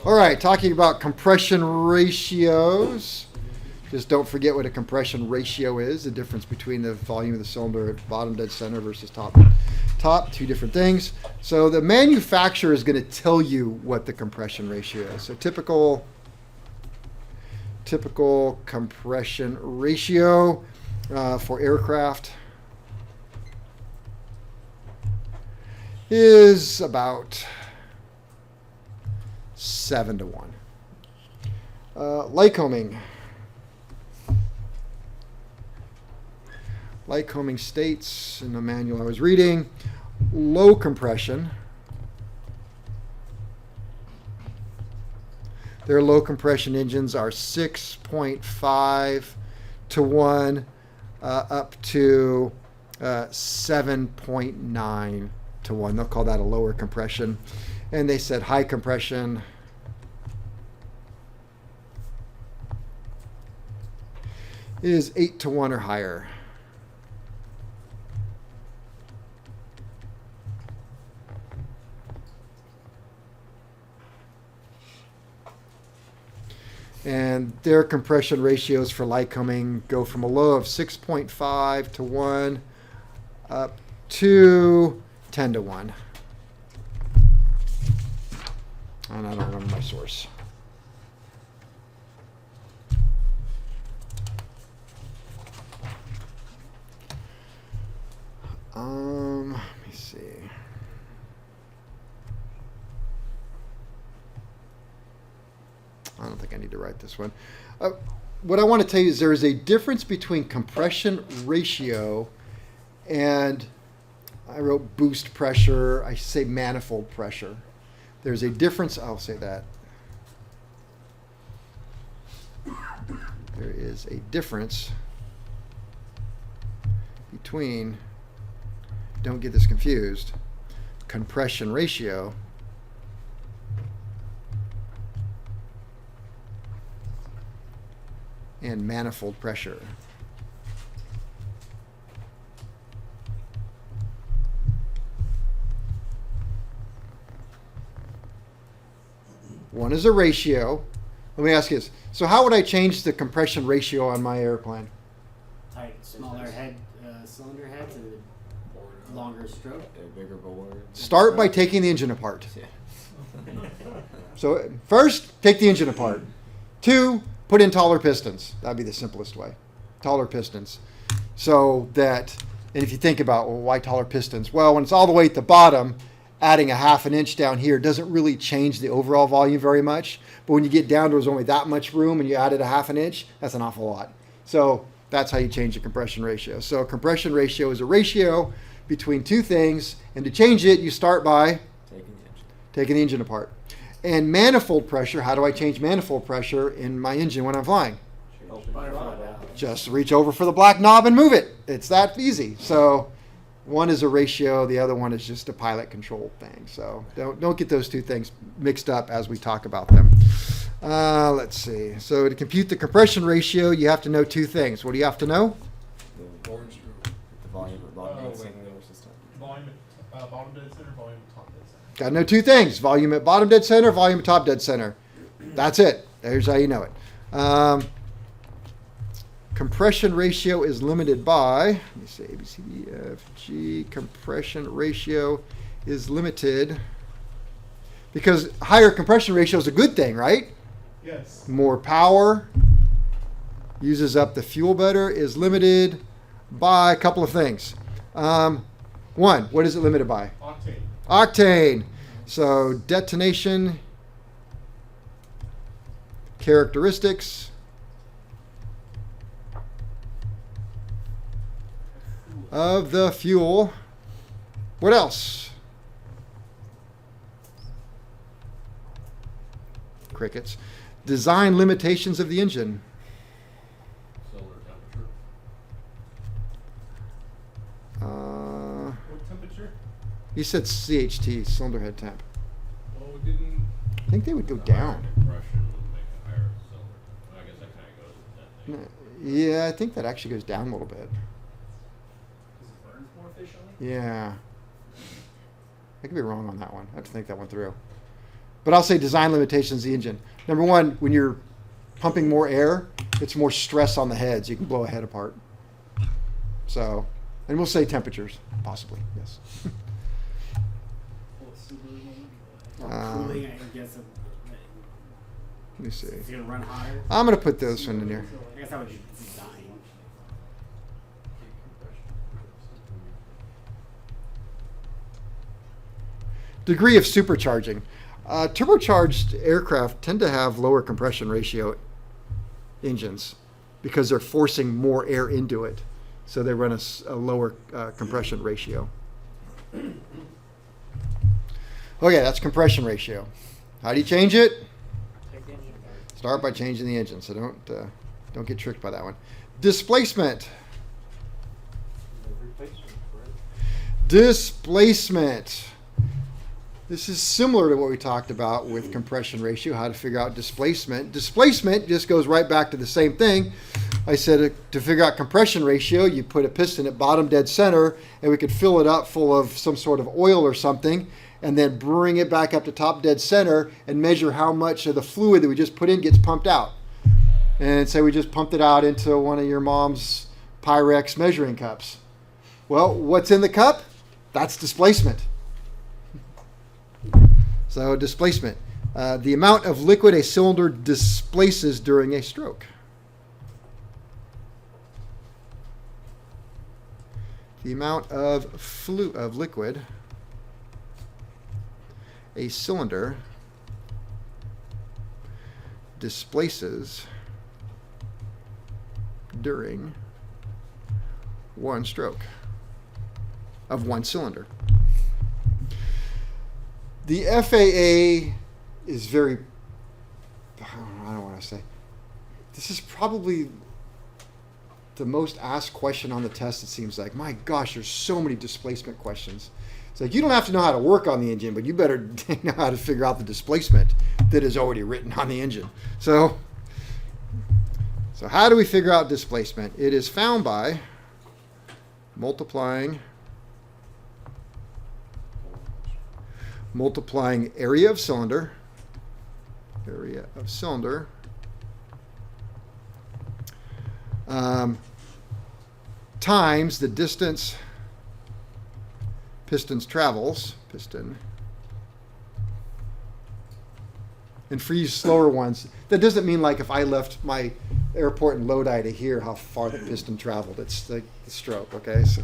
All right, talking about compression ratios. Just don't forget what a compression ratio is, the difference between the volume of the cylinder at bottom dead center versus top, two different things. So the manufacturer is going to tell you what the compression ratio is. So typical compression ratio for aircraft is about 7 to 1. Lycoming. Lycoming states in the manual I was reading, low compression. Their low compression engines are 6.5 to 1 up to 7.9 to 1. They'll call that a lower compression. And they said high compression is 8 to 1 or higher. And their compression ratios for Lycoming go from a low of 6.5 to 1 up to 10 to 1. And I don't remember my source. Let me see. I don't think I need to write this one. What I want to tell you is there is a difference between compression ratio and, I wrote boost pressure, I say manifold pressure. There's a difference, I'll say that. There is a difference between, don't get this confused, compression ratio and manifold pressure. One is a ratio. Let me ask you this. So how would I change the compression ratio on my airplane? Tight, smaller head, cylinder heads and a longer stroke. A bigger board. Start by taking the engine apart. Yeah. So first, take the engine apart. 2, put in taller pistons. That'd be the simplest way. Taller pistons. So that, and if you think about, well, why taller pistons? Well, when it's all the way at the bottom, adding a ½ an inch down here doesn't really change the overall volume very much. But when you get down to there's only that much room and you added a ½ an inch, that's an awful lot. So that's how you change the compression ratio. So compression ratio is a ratio between two things. And to change it, you start by taking the engine apart. And manifold pressure, how do I change manifold pressure in my engine when I'm flying? Just reach over for the black knob and move it. It's that easy. So one is a ratio, the other one is just a pilot control thing. So don't get those two things mixed up as we talk about them. Let's see. So to compute the compression ratio, you have to know two things. What do you have to know? The volume of bottom dead center versus top. Volume at bottom dead center, volume at top dead center. Got to know two things. Volume at bottom dead center, volume at top dead center. That's it. There's how you know it. Compression ratio is limited by, let me say A, B, C, D, F, G. Compression ratio is limited because higher compression ratio is a good thing, right? Yes. More power, uses up the fuel better, is limited by a couple of things. One, what is it limited by? Octane. Octane. So detonation characteristics. Of the fuel. What else? Crickets. Design limitations of the engine. Cylinder temperature. What temperature? You said CHT, cylinder head temp. Well, we didn't. I think they would go the down. higher compression would make a higher cylinder. I guess that kind of goes with that thing. Yeah, I think that actually goes down a little bit. Because it burns more efficiently? Yeah. I could be wrong on that one. I have to think that one through. But I'll say design limitations of the engine. Number one, when you're pumping more air, it's more stress on the heads. You can blow a head apart. So, and we'll say temperatures, possibly, yes. Cooling, I guess. Let me see. It's gonna run hotter. I'm going to put this one in here. I guess that would be design. Degree of supercharging. Turbocharged aircraft tend to have lower compression ratio engines because they're forcing more air into it. So they run a lower compression ratio. Okay, that's compression ratio. How do you change it? Start by changing the engine, so don't get tricked by that one. Displacement. Displacement. This is similar to what we talked about with compression ratio, how to figure out displacement. Displacement just goes right back to the same thing. I said to figure out compression ratio, you put a piston at bottom dead center, and we could fill it up full of some sort of oil or something, and then bring it back up to top dead center and measure how much of the fluid that we just put in gets pumped out. And say we just pumped it out into one of your mom's Pyrex measuring cups. Well, what's in the cup? That's displacement. So displacement, the amount of liquid a cylinder displaces during a stroke. The amount of liquid a cylinder displaces during one stroke of one cylinder. The FAA is very, I don't want to say, this is probably the most asked question on the test, it seems like. My gosh, there's so many displacement questions. It's like, you don't have to know how to work on the engine, but you better know how to figure out the displacement that is already written on the engine. So how do we figure out displacement? It is found by multiplying area of cylinder times the distance piston travels. And for you slower ones, that doesn't mean like if I left my airport in Lodi to here how far the piston traveled. It's like the stroke, okay? So,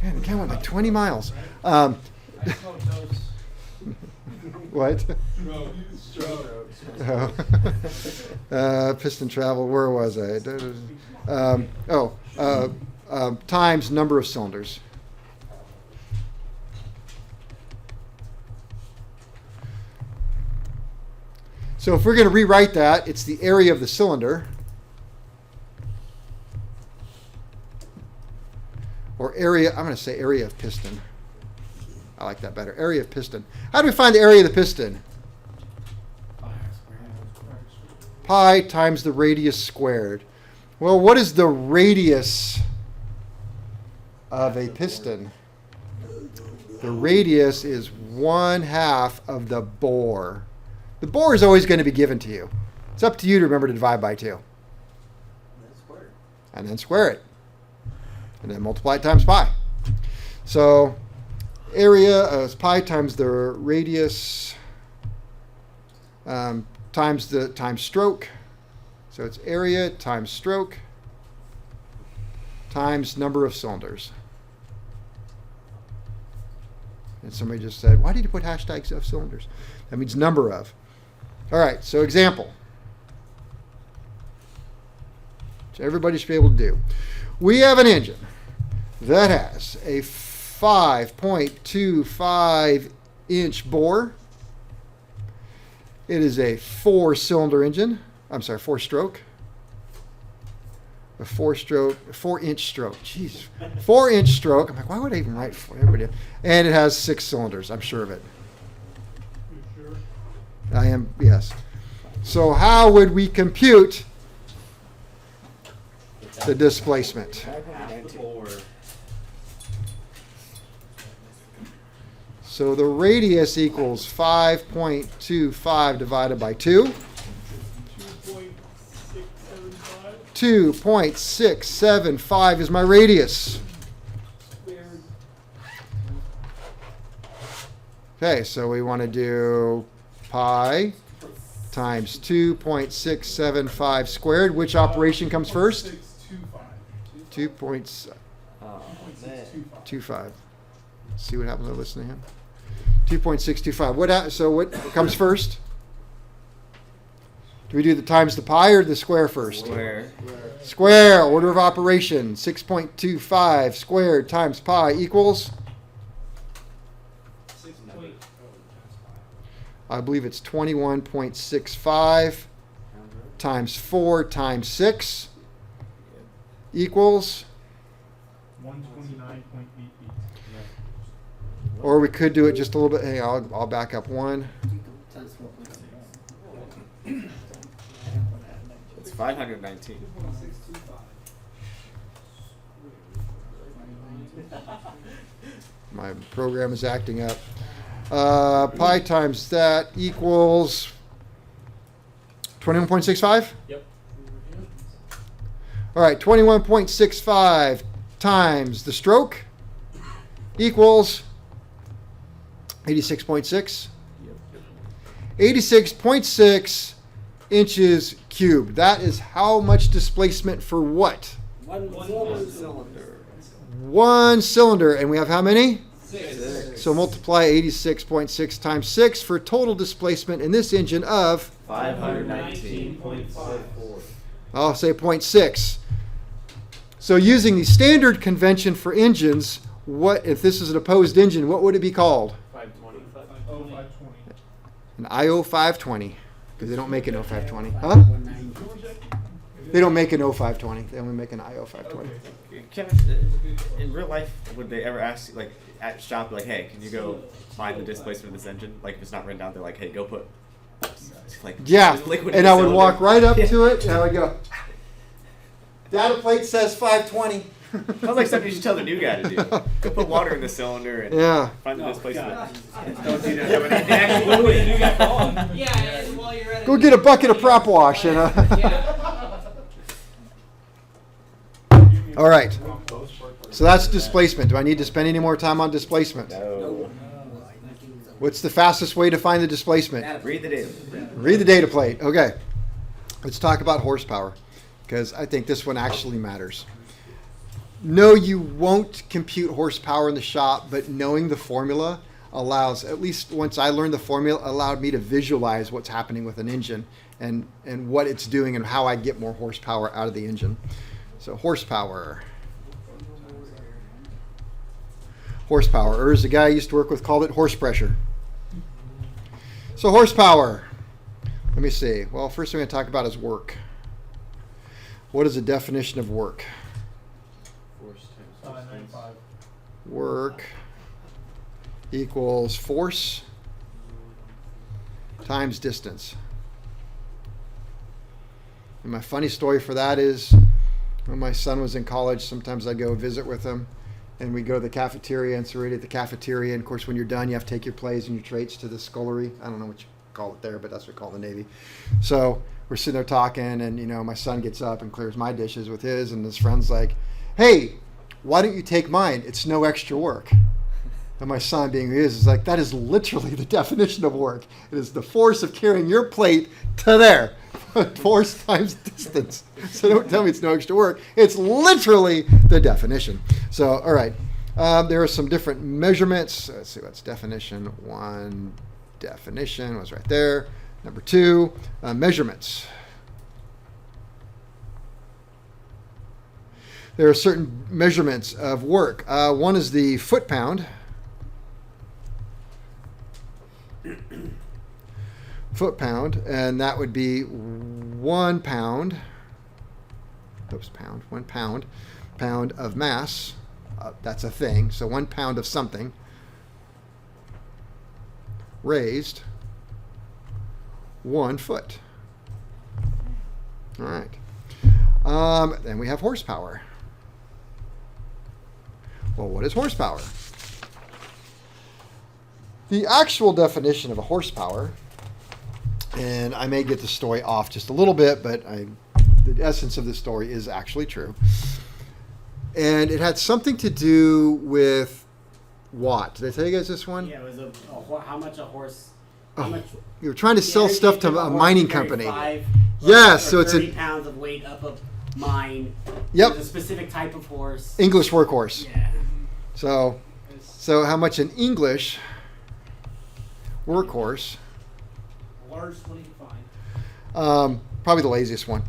man, the guy went like 20 miles. What? Piston travel, where was I? Times number of cylinders. So if we're going to rewrite that, it's the area of the cylinder, or area, I'm going to say area of piston. I like that better. Area of piston. How do we find the area of the piston? Pi times the radius squared. Well, what is the radius of a piston? The radius is 1/2 of the bore. The bore is always going to be given to you. It's up to you to remember to divide by 2. And then square it. And then multiply it times pi. So area is pi times the radius times stroke. So it's area times stroke times number of cylinders. And somebody just said, why did you put hashtags of cylinders? That means number of. All right, so example. So everybody should be able to do. We have an engine that has a 5.25 inch bore. It is a 4-cylinder engine. I'm sorry, 4-stroke. A 4-inch stroke. Jeez, 4-inch stroke. I'm like, why would I even write 4? Everybody. And it has 6 cylinders. I'm sure of it. You sure? I am, yes. So how would we compute the displacement? So the radius equals 5.25 divided by 2. 2.675 is my radius. Okay, so we want to do pi times 2.675 squared. Which operation comes first? 2.25. See what happens when I listen to him. 2.625. So what comes first? Do we do the times the pi or the square first? Square. Square, order of operation. 6.25 squared times pi equals? I believe it's 21.65 times 4 times 6 equals? 129.88. Or we could do it just a little bit. Hey, I'll back up one. Times 4.6. It's 519. My program is acting up. Pi times that equals 21.65? Yep. All right, 21.65 times the stroke equals 86.6. 86.6 inches cubed. That is how much displacement for what? One cylinder. One cylinder. And we have how many? 6. So multiply 86.6 times 6 for total displacement in this engine of, 519.54. I'll say 0.6. So using the standard convention for engines, what if this is an opposed engine, what would it be called? 520. An IO 520. Because they don't make an 0520. Huh? 190. They don't make an 0520. They only make an IO 520. In real life, would they ever ask, like, at shop, like, hey, can you go find the displacement of this engine? Like, if it's not written down, they're like, hey, go put, like, Yeah, liquid in and the I would cylinder. walk right up to it, and I would go, data plate says 520. Sounds like something you should tell the new guy to do. Go put water in the cylinder and Yeah. find the displacement. Don't do that. Yeah, and while you're at it, Go get a bucket of prop wash. And All right. So that's displacement. Do I need to spend any more time on displacement? No. What's the fastest way to find the displacement? Read the data. Read the data plate. Okay. Let's talk about horsepower, because I think this one actually matters. No, you won't compute horsepower in the shop, but knowing the formula allows, at least once I learned the formula, allowed me to visualize what's happening with an engine and what it's doing and how I get more horsepower out of the engine. So horsepower. Horsepower, or as the guy I used to work with called it, horse pressure. So horsepower. Let me see. Well, first thing I'm going to talk about is work. What is the definition of work? 95. Work equals force times distance. And my funny story for that is when my son was in college, sometimes I go visit with him and we go to the cafeteria, and so we're at the cafeteria, and of course when you're done you have to take your plays and your traits to the scullery. I don't know what you call it there, but that's what we call it in the Navy. So we're sitting there talking, and my son gets up and clears my dishes with his, and his friend's like, hey, why don't you take mine? It's no extra work. And my son, being who he is like, that is literally the definition of work. It is the force of carrying your plate to there. Force times distance. So don't tell me it's no extra work. It's literally the definition. So, all right. There are some different measurements. Let's see, what's definition one? Definition was right there. Number two, measurements. There are certain measurements of work. One is the foot-pound. Foot-pound, and that would be 1 pound. Oops, pound. 1 pound. Pound of mass. That's a thing. So 1 pound of something raised 1 foot. All right. Then we have horsepower. Well, what is horsepower? The actual definition of a horsepower, and I may get the story off just a little bit, but the essence of the story is actually true. And it had something to do with watt. Did I tell you guys this one? Yeah, it was how much a horse. How Oh, much? you were trying to sell Yeah, stuff if to a a horse mining can carry company. 5 Yes, or so it's 30 a pounds of weight up a mine. Yep. There's a specific type of horse. English workhorse. Yeah. So how much an English workhorse, Largest one you can find. probably the laziest one,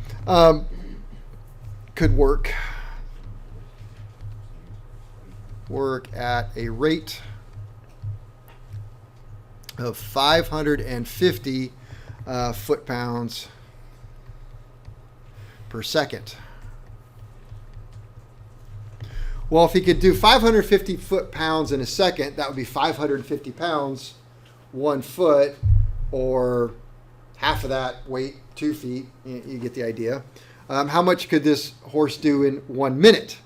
could work at a rate of 550 foot-pounds per second. Well, if he could do 550 foot-pounds in a second, that would be 550 pounds 1 foot, or half of that weight, 2 feet. You get the idea. How much could this horse do in 1 minute?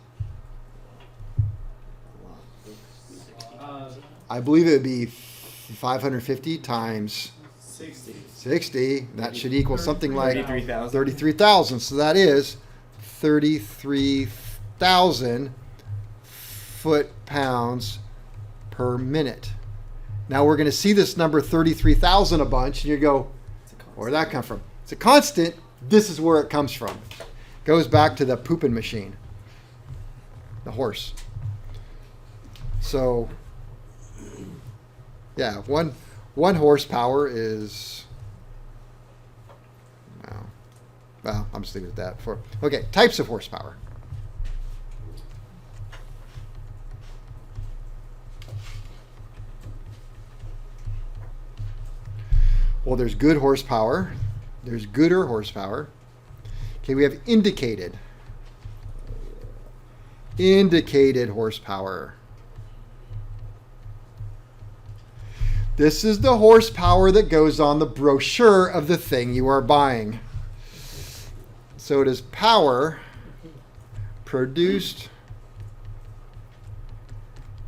I believe it would be 550 times 60. That should equal something like 33,000. 33,000. So that is 33,000 foot-pounds per minute. Now we're going to see this number 33,000 a bunch, and you go, where'd that come from? It's a constant. This is where it comes from. Goes back to the pooping machine, the horse. So, yeah, one horsepower is. Well, I'm just leaving it at that. Okay, types of horsepower. Well, there's good horsepower. There's gooder horsepower. Okay, we have indicated. Indicated horsepower. This is the horsepower that goes on the brochure of the thing you are buying. So it is power produced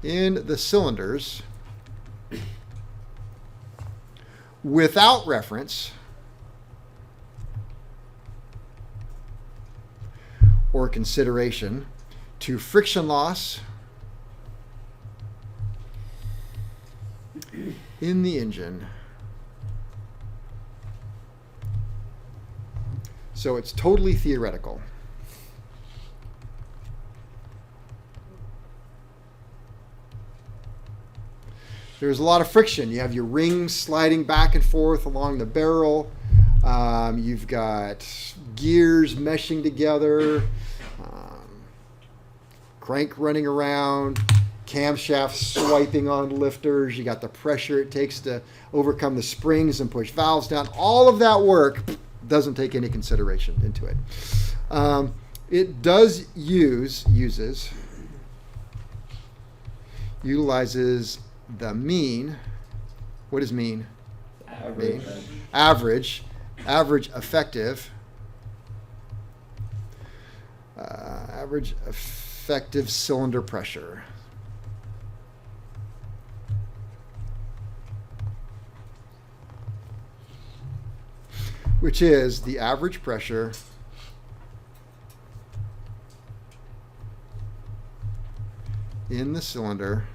in the cylinders without reference or consideration to friction loss in the engine. So it's totally theoretical. There's a lot of friction. You have your rings sliding back and forth along the barrel. You've got gears meshing together, crank running around, camshafts swiping on lifters. You got the pressure it takes to overcome the springs and push valves down. All of that work doesn't take any consideration into it. It does utilizes the mean. What is mean? Average. Mean. Average effective. Average effective cylinder pressure. Which is the average pressure in the cylinder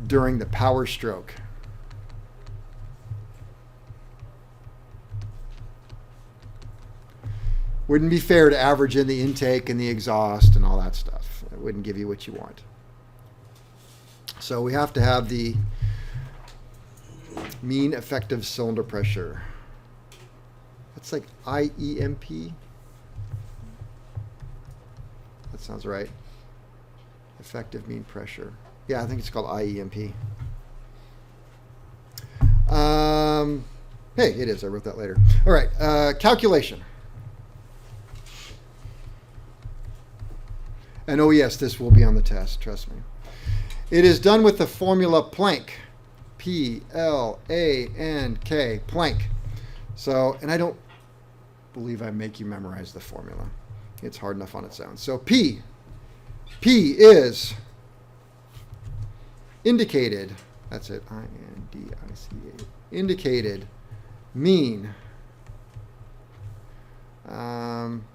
during the power stroke. Wouldn't be fair to average in the intake and the exhaust and all that stuff. It wouldn't give you what you want. So we have to have the mean effective cylinder pressure. That's like IEMP. That sounds right. Effective mean pressure. Yeah, I think it's called IEMP. Hey, it is. I wrote that later. All right. Calculation. And oh yes, this will be on the test. Trust me. It is done with the formula Planck. P-L-A-N-K. Planck. So, and I don't believe I make you memorize the formula. It's hard enough on its own. So P is indicated, that's it, INDICA, indicated mean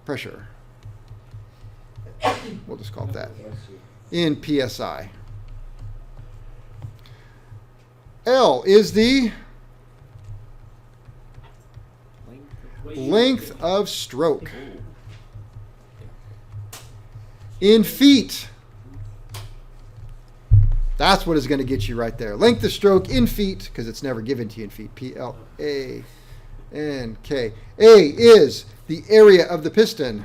pressure. We'll just call it that. In PSI. L is the length of stroke. In feet. That's what is going to get you right there. Length of stroke in feet, because it's never given to you in feet. PLANK. A is the area of the piston.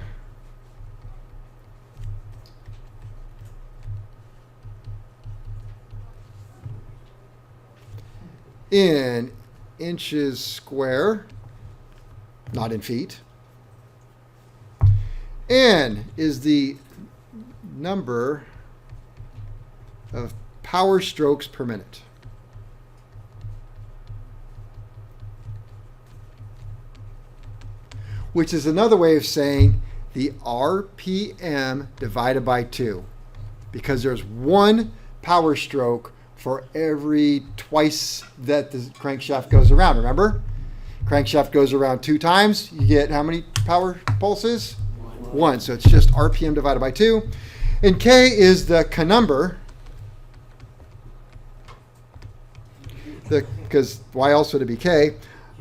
In inches square, not in feet. N is the number of power strokes per minute. Which is another way of saying the RPM divided by 2. Because there's one power stroke for every twice that the crankshaft goes around. Remember? Crankshaft goes around 2 times. You get how many power pulses? 1. So it's just RPM divided by 2. And K is the number. Because why else would it be K?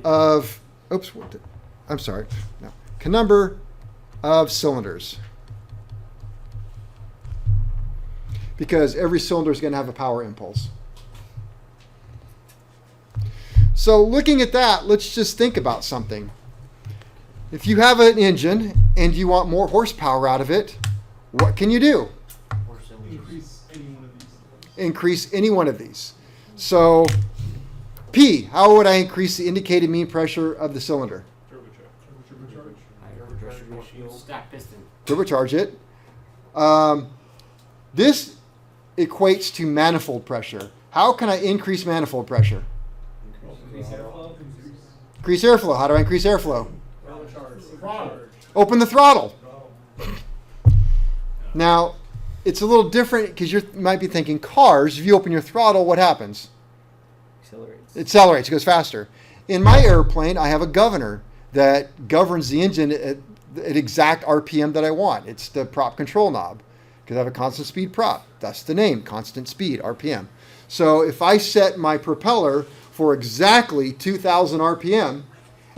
Of, oops, what did, I'm sorry. No. Number of cylinders. Because every cylinder is going to have a power impulse. So looking at that, let's just think about something. If you have an engine and you want more horsepower out of it, what can you do? Increase any one of these. Increase any one of these. So P, how would I increase the indicated mean pressure of the cylinder? Stack piston. Turbocharge it. This equates to manifold pressure. How can I increase manifold pressure? Increase airflow. Increase airflow. How do I increase airflow? Throttle. Open the throttle. Now, it's a little different because you might be thinking cars, if you open your throttle, what happens? Accelerates. It accelerates, it goes faster. In my airplane, I have a governor that governs the engine at exact RPM that I want. It's the prop control knob because I have a constant speed prop. That's the name, constant speed, RPM. So if I set my propeller for exactly 2,000 RPM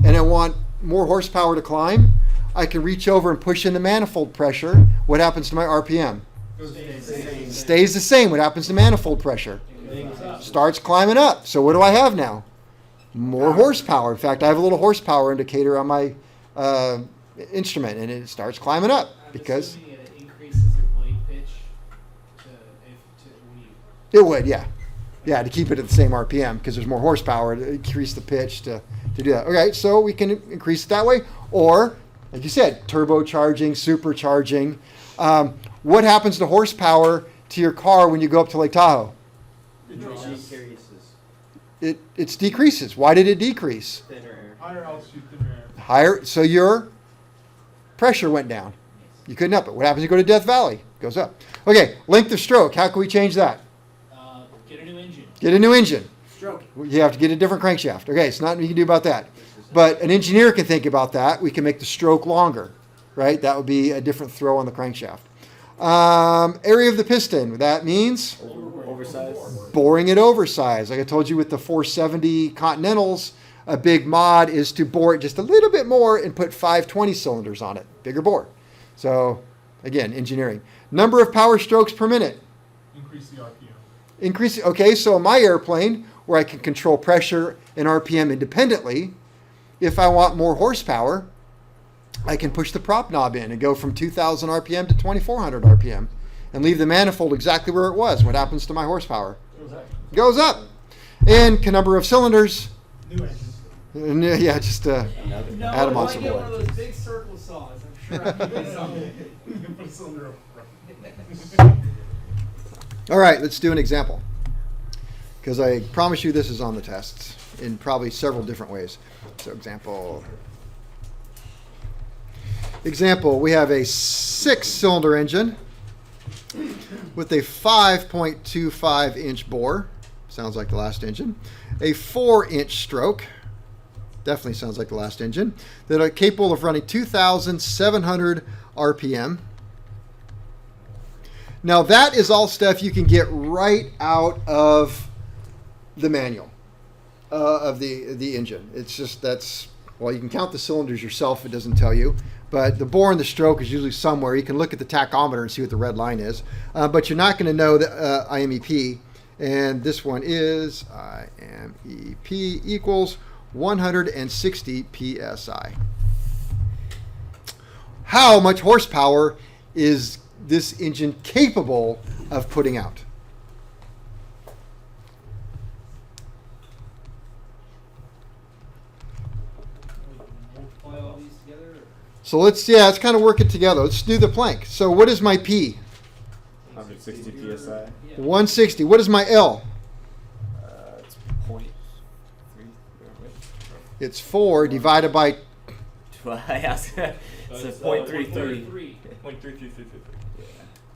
and I want more horsepower to climb, I can reach over and push in the manifold pressure. What happens to my RPM? Stays the same. What happens to manifold pressure? Starts climbing up. So what do I have now? More horsepower. In fact, I have a little horsepower indicator on my instrument, and it starts climbing up because It increases your blade pitch when you. it would, yeah. Yeah, to keep it at the same RPM because there's more horsepower to increase the pitch to do that. Okay, so we can increase it that way. Or, like you said, turbocharging, supercharging. What happens to horsepower to your car when you go up to Lake Tahoe? It decreases. Why did it decrease? Thinner air. Higher altitude, thinner air. Higher, so your pressure went down. You couldn't up it. What happens when you go to Death Valley? It goes up. Okay, length of stroke. How can we change that? Get a new engine. Get a new engine. Stroke. You have to get a different crankshaft. Okay, it's nothing you can do about that. But an engineer can think about that. We can make the stroke longer, right? That would be a different throw on the crankshaft. Area of the piston. That means Oversized. boring it oversized. Like I told you with the 470 Continentals, a big mod is to bore it just a little bit more and put 520 cylinders on it. Bigger bore. So, again, engineering. Number of power strokes per minute. Increase the RPM. Increase. Okay, so my airplane, where I can control pressure and RPM independently, if I want more horsepower, I can push the prop knob in and go from 2,000 RPM to 2,400 RPM and leave the manifold exactly where it was. What happens to my horsepower? Goes up. And number of cylinders. New engine. Yeah, just No, add them on if some I get more. one of those big circle saws, I'm sure I can do something. You can put a cylinder up front. All right, let's do an example. Because I promise you this is on the tests in probably several different ways. So example, we have a 6-cylinder engine with a 5.25 inch bore, sounds like the last engine, a 4-inch stroke, definitely sounds like the last engine, that are capable of running 2,700 RPM. Now that is all stuff you can get right out of the manual of the engine. It's just well, you can count the cylinders yourself. It doesn't tell you, but the bore and the stroke is usually somewhere. You can look at the tachometer and see what the red line is, but you're not going to know the IMEP. And this one is IMEP equals 160 psi. How much horsepower is this engine capable of putting out? Multiply all these together? Or? So let's kind of work it together. Let's do the plank. So what is my P? 160 psi. 160. What is my L? It's 0.3. It's 4 divided by So 0.33.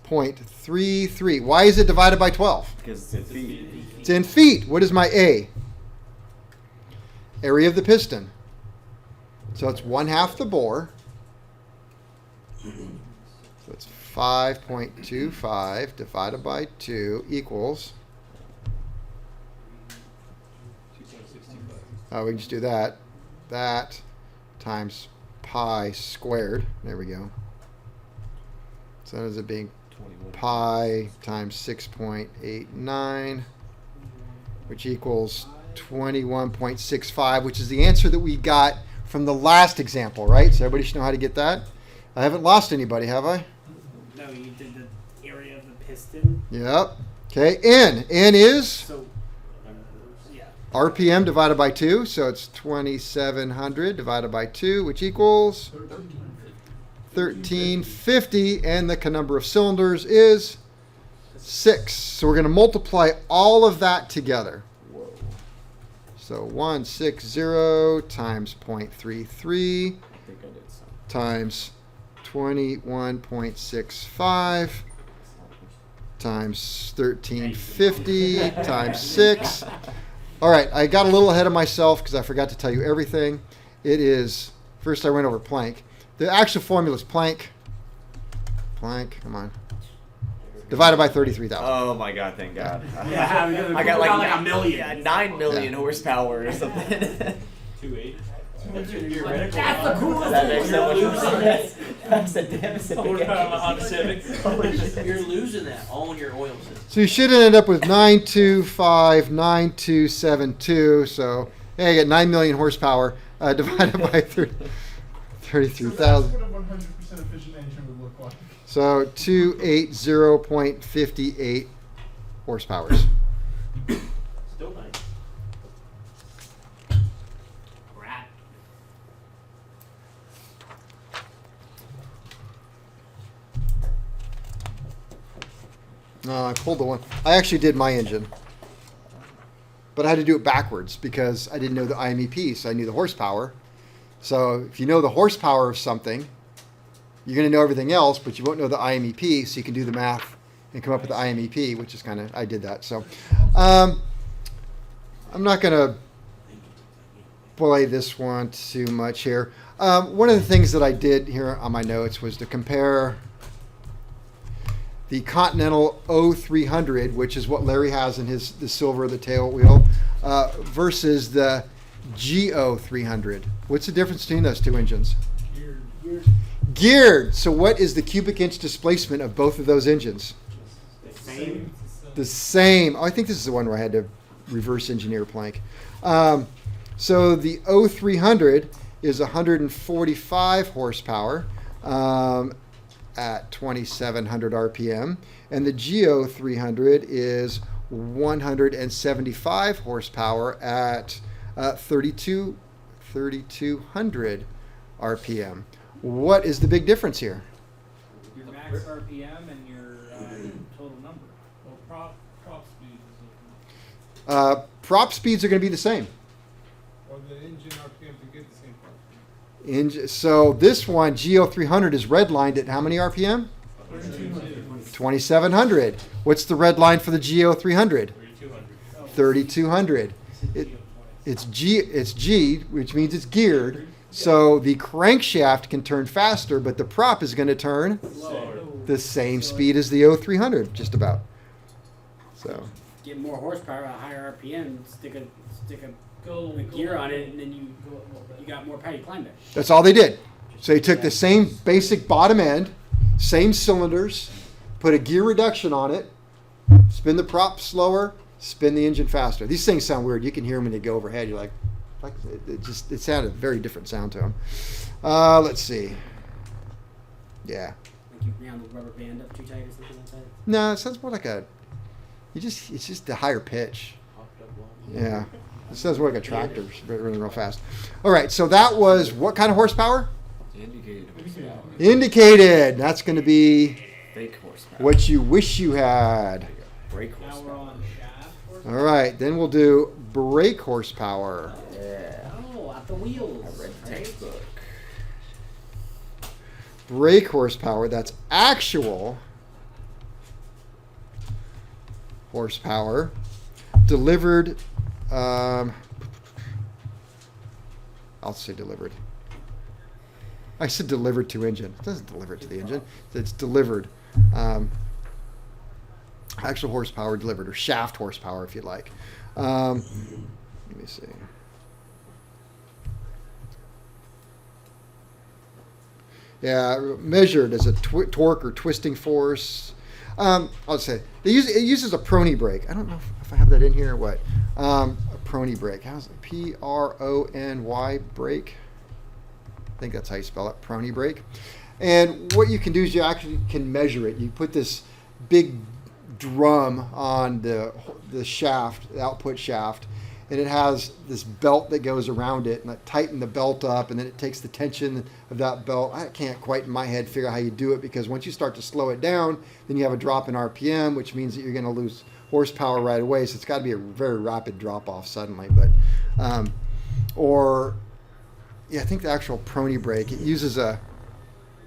0.33. Why is it divided by 12? Because it's in feet. It's in feet. What is my A? Area of the piston. So it's 1/2 the bore. So it's 5.25 divided by 2 equals. Oh, we can just do that. That times pi squared. There we go. So that ends up being pi times 6.89, which equals 21.65, which is the answer that we got from the last example, right? So everybody should know how to get that. I haven't lost anybody, have I? No, you did the area of the piston. Yep. Okay, N. N is So, yeah. RPM divided by 2, so it's 2,700 divided by 2, which equals 1350, and the number of cylinders is 6. So we're going to multiply all of that together. Whoa. So 160 times 0.33 I think I did some. times 21.65 times 1350 times 6. All right, I got a little ahead of myself because I forgot to tell you everything. It is, first I went over Planck. The actual formula is Planck, come on, divided by 33,000. Oh my god, thank God. Yeah, I got like a million. Yeah, 9 million Yeah. horsepower or something. 2.8. That's the coolest That thing. makes so much more sense. That's a damn You're losing that all in your oil system. So you should end up with 9259272. So hey, you got 9 million horsepower divided by 33,000. So that's what a 100% efficient engine would look like. So 280.58 horsepowers. Still nice. Rat. I pulled the one. I actually did my engine, but I had to do it backwards because I didn't know the IMEP, so I knew the horsepower. So if you know the horsepower of something, you're going to know everything else, but you won't know the IMEP, so you can do the math and come up with the IMEP, which is kind of, I did that. So I'm not going to play this one too much here. One of the things that I did here on my notes was to compare the Continental 0300, which is what Larry has in the silver of the tail wheel, versus the GO300. What's the difference between those two engines? Geared. So what is the cubic inch displacement of both of those engines? The same. The same. Oh, I think this is the one where I had to reverse engineer Planck. So the 0300 is 145 horsepower at 2,700 RPM, and the GO300 is 175 horsepower at 3,200 RPM. What is the big difference here? Your max RPM and your total number. Well, prop speed is Prop speeds are going to be the same. or the engine RPM to get the same prop speed. So this one, GO300, is redlined at how many RPM? 2200. 2,700. What's the red line for the GO 300? 3,200. 3,200. It's G, which means it's geared. So the crankshaft can turn faster, but the prop is going to turn the same speed as the O300, just about. So Get more horsepower, a higher RPM, stick a gear on it, and then you got more power. You climb it. that's all they did. So they took the same basic bottom end, same cylinders, put a gear reduction on it, spin the prop slower, spin the engine faster. These things sound weird. You can hear them when they go overhead. You're like it sounded a very different sound to them. Let's see. Yeah. Like you round the rubber band up too tight or something like that. No, it sounds more like it's just a higher pitch. Yeah. It sounds more like a tractor running real fast. All right, so that was what kind of horsepower? Indicated horsepower. Indicated. That's going to be Fake horsepower. what you wish you had. Brake Now we're horsepower. on shaft. All right, then we'll do brake horsepower. Yeah. Oh, out the wheels. I read the right? textbook. Brake horsepower, that's actual horsepower delivered. I'll say delivered. I said delivered to engine. It doesn't deliver it to the engine. It's delivered. Actual horsepower delivered, or shaft horsepower, if you'd like. Let me see. Yeah, measured as a torque or twisting force. I'll say it uses a prony brake. I don't know if I have that in here or what. A prony brake. How's it? Prony brake. I think that's how you spell it. Prony brake. And what you can do is you actually can measure it. You put this big drum on the shaft, the output shaft, and it has this belt that goes around it, and I tighten the belt up, and then it takes the tension of that belt. I can't quite in my head figure out how you do it, because once you start to slow it down, then you have a drop in RPM, which means that you're going to lose horsepower right away. So it's got to be a very rapid drop off suddenly. But I think the actual prony brake, it uses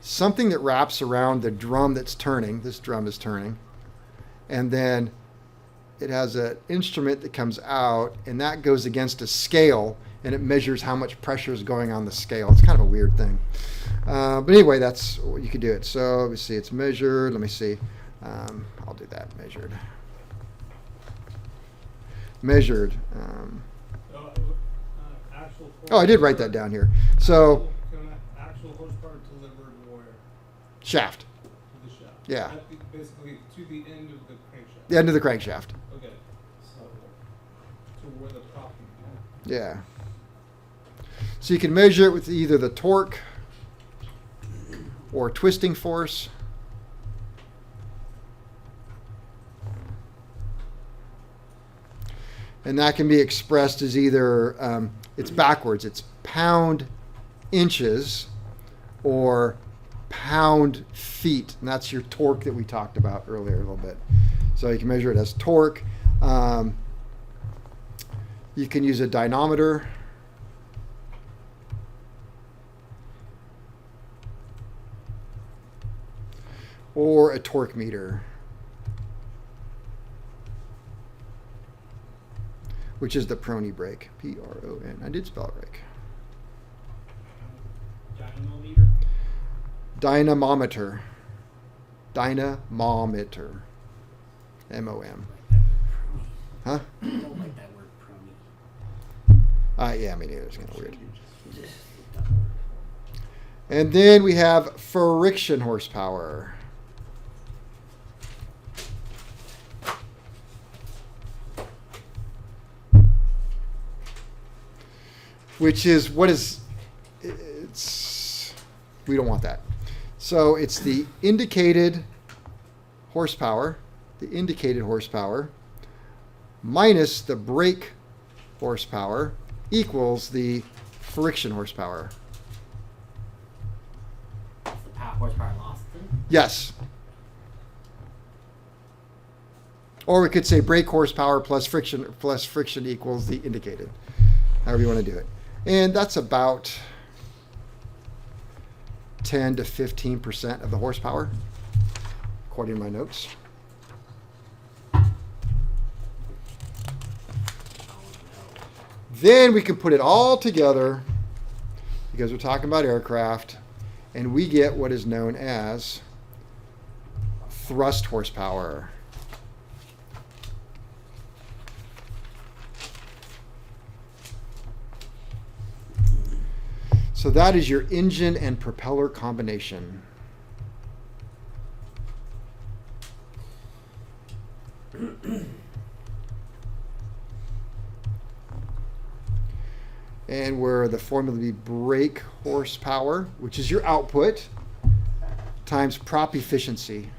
something that wraps around the drum that's turning. This drum is turning, and then it has an instrument that comes out, and that goes against a scale, and it measures how much pressure is going on the scale. It's kind of a weird thing. But anyway, that's what you could do it. So let me see, it's measured. Let me see. I'll do that, measured. Measured. Actual Oh, I did write that down here. So actual horsepower delivered where? shaft. To the shaft. Yeah. Basically to the end of the crankshaft. The end of the crankshaft. Okay. So to where the prop can be. Yeah. So you can measure it with either the torque or twisting force. And that can be expressed as either, it's backwards, it's pound inches or pound feet. And that's your torque that we talked about earlier a little bit. So you can measure it as torque. You can use a dynamometer. Or a torque meter, which is the prony brake. P-R-O-N. I did spell it right. Dynamometer. Dynamometer. Dynamometer. M-O-M. Huh? I don't like that word prony. Yeah, me neither. It's kind of weird. And then we have friction horsepower. Which is we don't want that. So it's the indicated horsepower minus the brake horsepower equals the friction horsepower. That's the horsepower loss then? Yes. Or we could say brake horsepower plus friction equals the indicated. However you want to do it. And that's about 10 to 15% of the horsepower. according to my notes. Then we can put it all together because we're talking about aircraft, and we get what is known as thrust horsepower. So that is your engine and propeller combination. And where the formula would be brake horsepower, which is your output, times prop efficiency.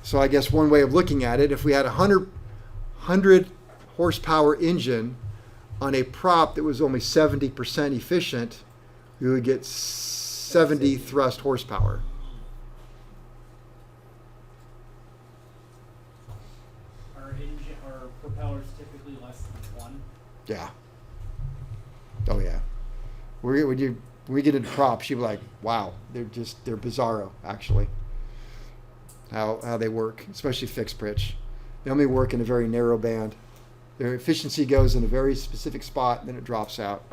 So I guess one way of looking at it, if we had a 100 horsepower engine on a prop that was only 70% efficient, we would get 70 thrust horsepower. Are propellers typically less than 1? Yeah. Oh yeah. When we get into props, you're like, wow, they're bizarro actually. How they work, especially fixed pitch. They only work in a very narrow band. Their efficiency goes in a very specific spot, then it drops out.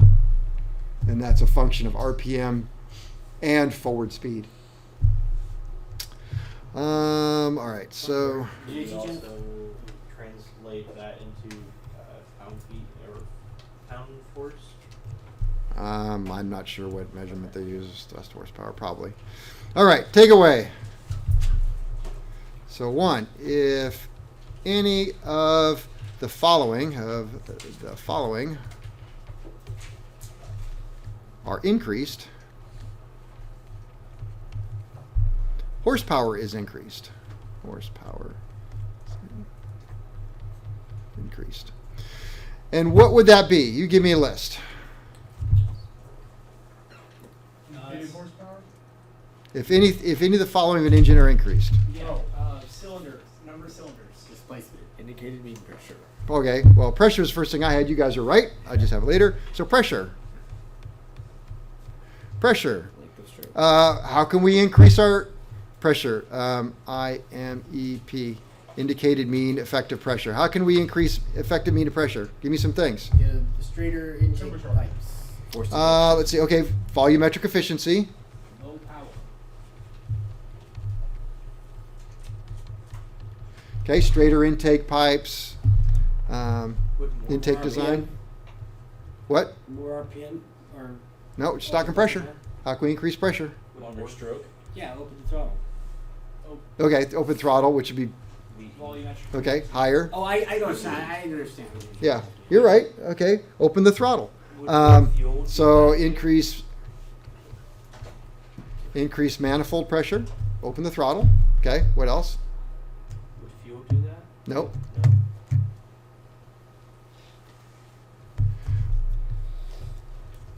And that's a function of RPM and forward speed. All right, so Did you also translate that into pound feet or pound force? I'm not sure what measurement they use. Thrust horsepower, probably. All right, takeaway. So one, if any of the following are increased, horsepower is increased. Horsepower increased. And what would that be? You give me a list. Horsepower? If any of the following of an engine are increased. Yeah. Cylinders. Number of cylinders. Displacement. Indicated mean pressure. Okay, well, pressure is the first thing I had. You guys are right. I just have it later. So pressure. Pressure. Length of stroke. How can we increase our pressure? IMEP, indicated mean effective pressure. How can we increase effective mean of pressure? Give me some things. Yeah, the straighter intake pipes. Forced Let's see. Okay, volumetric efficiency. Low power. Okay, straighter intake pipes. With more Intake RPM. design. What? More RPM or No, we're just talking pressure. How can we increase pressure? longer stroke. yeah, open the throttle. Okay, open throttle, which would be Volumetric. okay higher. Oh, I don't understand. I understand. Yeah, you're right. Okay, open the throttle. So increase manifold pressure. Open the throttle. Okay, what else? Would fuel do that? Nope. No.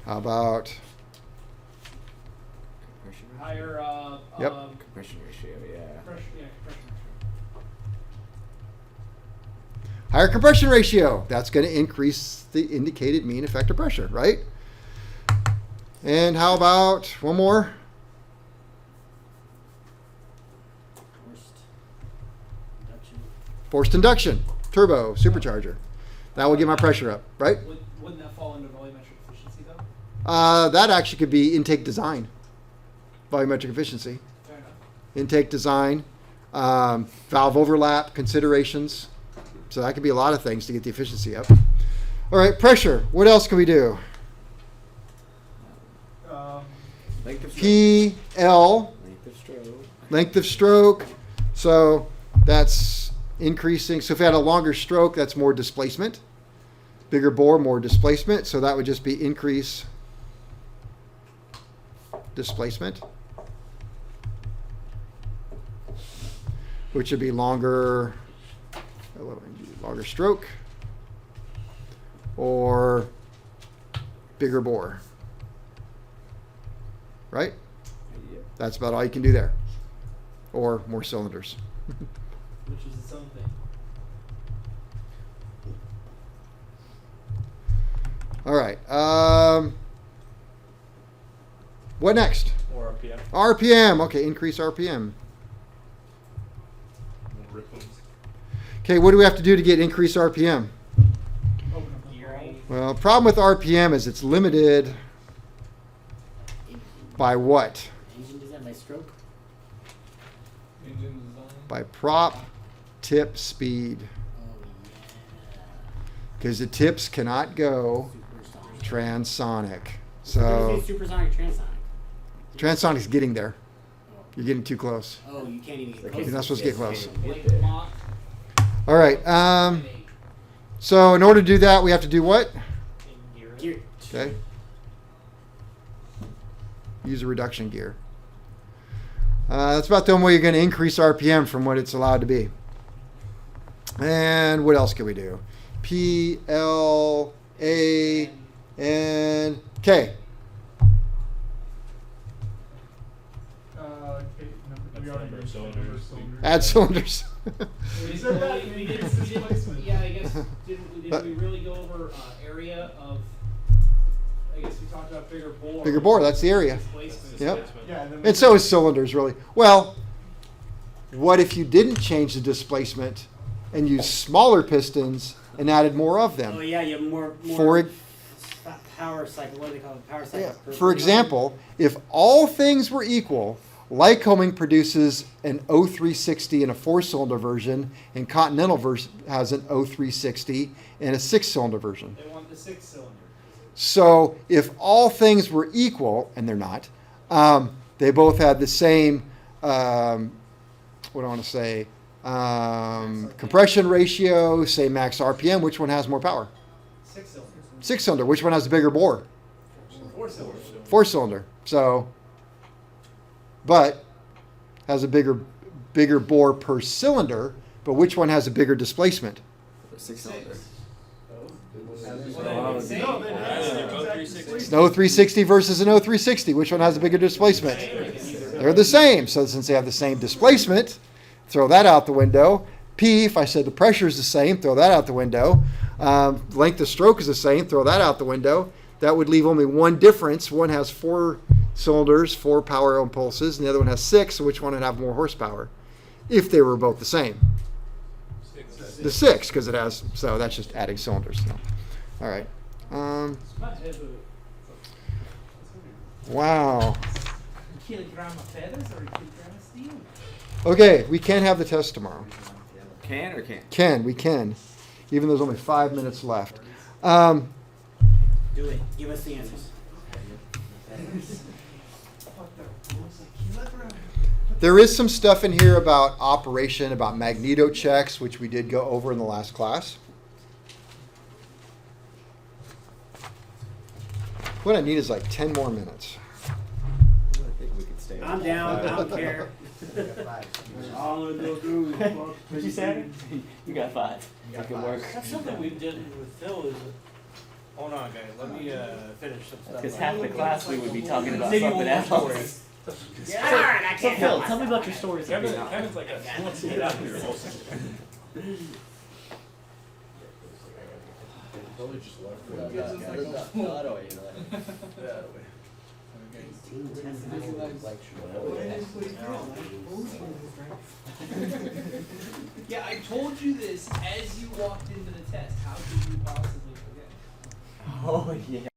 How about Compression ratio. Higher. Yep. Compression ratio, yeah. Compression ratio. higher compression ratio? That's going to increase the indicated mean effective pressure, right? And how about one more? Forced induction, turbo, supercharger. That will get my pressure up, right? Wouldn't that fall under volumetric efficiency though? That actually could be intake design, volumetric efficiency. Fair enough. Intake design, valve overlap considerations. So that could be a lot of things to get the efficiency up. All right, pressure. What else can we do? Length of stroke. PL, Length of stroke. length of stroke. So that's increasing. So if you had a longer stroke, that's more displacement. Bigger bore, more displacement. So that would just be increase displacement, which would be longer stroke or bigger bore. Right? Yep. That's about all you can do there. Or more cylinders. Which is its own thing. All right. What next? Or RPM. RPM. Okay, increase RPM. Okay, what do we have to do to get increased RPM? Open up the Gearing. Well, problem with RPM is it's limited by what? Engine design by stroke. engine design. By prop tip speed. Oh yeah. Because the tips cannot go Supersonic. transonic. What So is supersonic, transonic? transonic's getting there. Oh. You're getting too close. Oh, you can't even get Like, close. You're not supposed to get close. Like Mach All right. So in order to do that, we have to do what? In gearing. Gear. Okay. Use a reduction gear. That's about the only way you're going to increase RPM from what it's allowed to be. And what else can we do? P, L, A, N, K. we already Number of mentioned cylinders. Add cylinders. We didn't, yeah, I guess, But- did we really go over, area of, I guess we talked about bigger bore. Bigger bore, that's the area. Displacement. Yep. Yeah, and then And so is cylinders, really. Well, what if you didn't change the displacement and used smaller pistons and added more of Oh them? yeah, you have more For power cycle. What do they call it? Power cycle. Yeah. per- For example, if all things were equal, Lycoming produces an O360 in a 4-cylinder version, and Continental has an O360 in a 6-cylinder version. they want the 6-cylinder. So if all things were equal, and they're not, they both had the same, what do I want to say, compression ratio, same max RPM, which one has more power? 6-cylinder. 6-cylinder, which one has the bigger bore? 4-cylinder. 4-cylinder. So, but has a bigger bore per cylinder, but which one has a bigger displacement? 6-cylinder. It's an O360 versus an O360. Which one has a bigger displacement? They're the same. So since they have the same displacement, throw that out the window. P, if I said the pressure is the same, throw that out the window. Length of stroke is the same, throw that out the window. That would leave only one difference. One has 4 cylinders, 4 power impulses, and the other one has 6, so which one would have more horsepower? If they were both the same. The 6, because it has, so that's just adding cylinders. So. All right. Wow. Kilogram of feathers or a kilogram of steel? Okay, we can have the test tomorrow. Can or can't? Can, we can. Even though there's only 5 minutes left. Do it. Give us the answers. There is some stuff in here about operation, about magneto checks, which we did go over in the last class. What I need is like 10 more minutes. I think we could stay. I'm down. I don't care. All of those rules. What'd you say? You got 5. You can work. That's something we did with Phil is, hold on guys, let me finish some stuff. Because half the class we would be talking about Maybe something one more story. else. Yeah, all right, I So can't Phil, help tell me myself. about your stories. Kevin's like a Let's get out of here. Probably just left. Yeah, I told you this as you walked into the test. How could you possibly forget? Oh yeah.